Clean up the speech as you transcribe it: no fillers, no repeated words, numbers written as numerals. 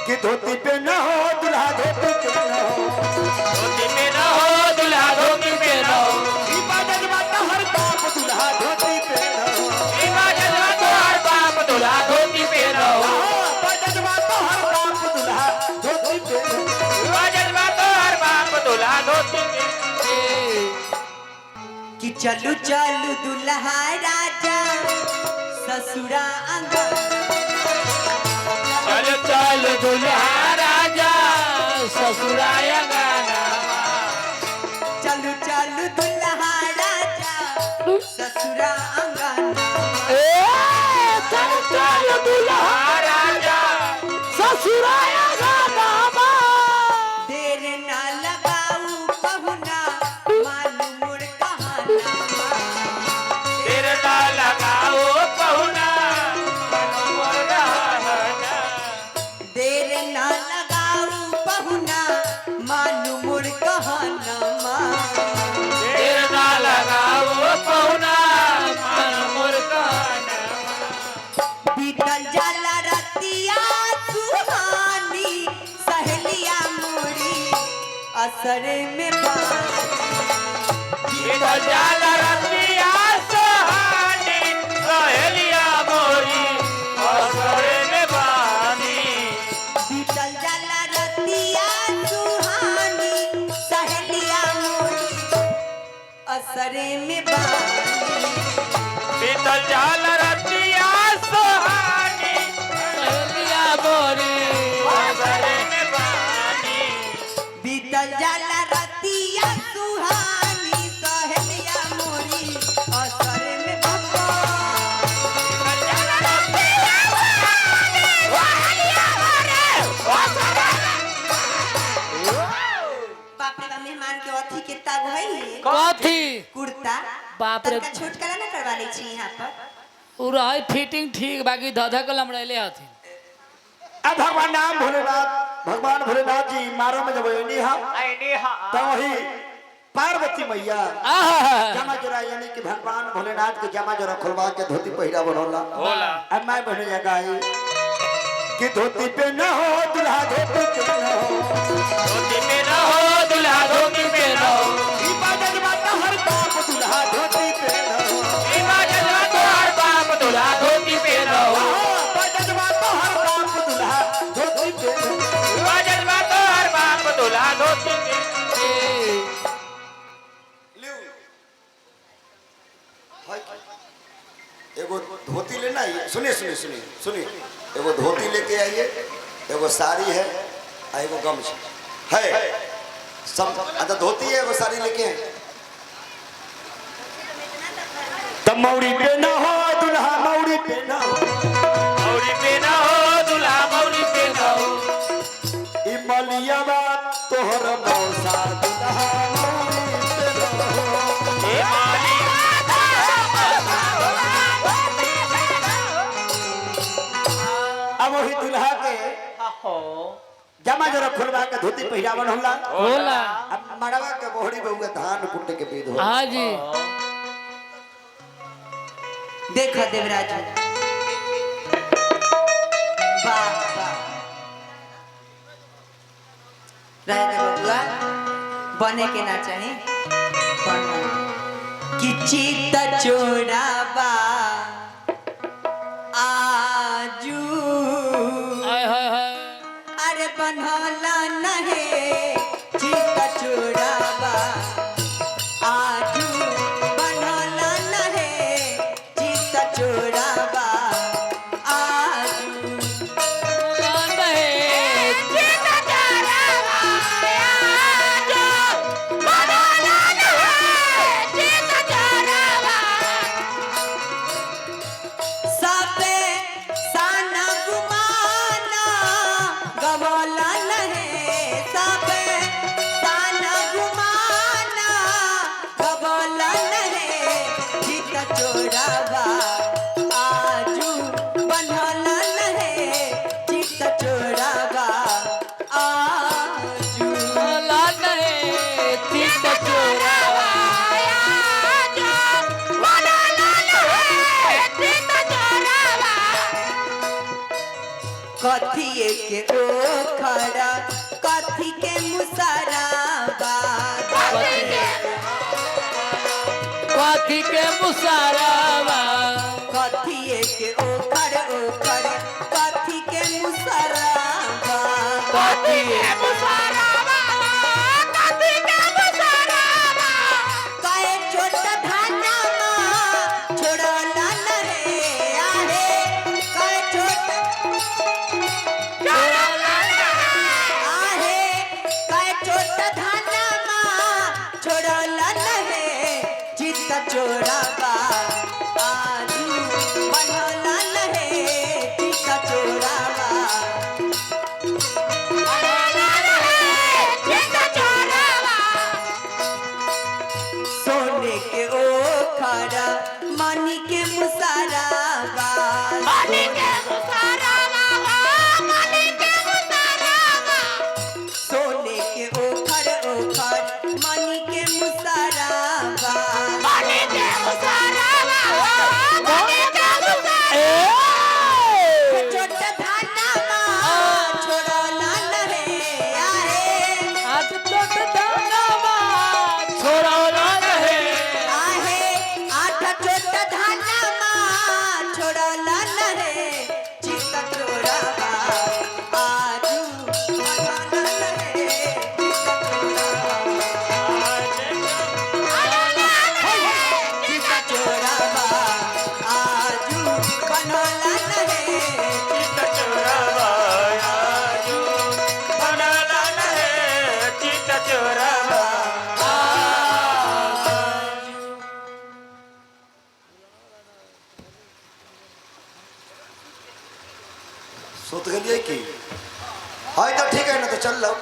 कि धोती पे न हो दुल्हा धोती पे न हो, धोती पे न हो दुल्हा धोती पे न हो, इबादत बात हर बाप दुल्हा धोती पे न हो, इबादत बात हर बाप दुल्हा धोती पे न हो, इबादत बात हर बाप दुल्हा धोती पे न हो, इबादत बात हर बाप दुल्हा धोती पे कि चलू चलू दुल्हा राजा ससुरा आंगन, चल चल दुल्हा राजा ससुराया गाना, चलू चलू दुल्हा राजा ससुरा आंगन, चल चल दुल्हा राजा ससुराया गाना, देर ना लगाऊ पहुना मालूम मोर कहाना, तेरे ना लगाओ पहुना मनोहर रहना, देर ना लगाऊ पहुना मालूम मोर कहाना, तेरे ना लगाओ पहुना मनोहर रहना, बीतल जाला रतिया सुहानी सहेलिया मोरी असर में इधर जाला रतिया सुहानी सहेलिया मोरी असरे में बानी, बीतल जाला रतिया सुहानी सहेलिया मोरी असरे में बीतल जाला रतिया सुहानी सहेलिया मोरी असरे में बानी, बीतल जाला रतिया सुहानी सहेलिया मोरी असर में बाप रे मेहमान के अथी के ताग है कथी कुर्ता बाप रे। तनका छोट करा ना करवा ले छी यहाँ पर पूरा है फिटिंग ठीक बाकी धधा के लमड़ैले हथिन। अब भगवान नाम भोलेनाथ भगवान भोलेनाथ जी मारो में जब नहीं हा तो वही पार्वती मैया आहा जमा जरा यानी कि भगवान भोलेनाथ के जमा जरा खुलवा के धोती पहिरा बनौला होला अब मैं बहन जगाई कि धोती पे न हो दुल्हा धोती पे न हो, धोती पे न हो दुल्हा धोती पे न हो, इबादत बात हर बाप दुल्हा धोती पे न हो, इबादत बात हर बाप दुल्हा धोती पे न हो, इबादत बात हर बाप दुल्हा धोती पे न हो, इबादत बात हर बाप दुल्हा धोती पे एगो धोती लेना है। सुनिए सुनिए सुनिए सुनिए, एगो धोती लेके आइए, एगो साड़ी है, एगो गमछा है, सब अच्छा धोती है एगो साड़ी लेके हैं। तब मौरी पे ना हो दुल्हा मौरी पे ना हो, मौरी पे न हो दुल्हा मौरी पे न हो, ई मलिया बात तोहर मौसा दुल्हा मौरी पे ना हो, ए माली अब वही दुल्हा के जमा जरा खुलवा के धोती पहिरावन होला होला अब मड़वा के बोहड़ी बहुए धान कुट के पीध हो। हाँ जी देखो देवराज वाह वाह रहे दे बबुआ बने के ना चाहे बनो कि चित चोरा बा आजू हाय हाय हाय अरे बनला नहे चित चोरा बा आजू बनला नहे चित चोरा बा आजू सबे साना गुमाना गवाला नहे सबे साना गुमाना गवाला नहे चित चोरावा आजू बनला नहे चित चोरावा आजू होला नहीं चित चोरावा कथिए के ओ खड़ा कथी के मुसराबा कथी के मुसारावा कथिए के ओ खड़े कथी के मुसराबा कथी काए छोट धाना छोड़ला न रे आहे काए छोट आहे काए छोट धाना छोड़ला न रे चित्त चोराबा आजू बनला न रे चित्त चोराबा सोने के ओ खड़ा मानी के मुसराबा सोने के ओ खड़ मानी के मुसराबा छोट धाना छोड़ला न रे आहे आज तक दानवा छोड़ौला रहे आहे आठ छोट धाना छोड़ला न रे चित्त चोराबा आजू बनला न रे चित्त चोराबा आजू बनला न रे सुत गलिए की हाँ तो ठीक है ना तो चल लो।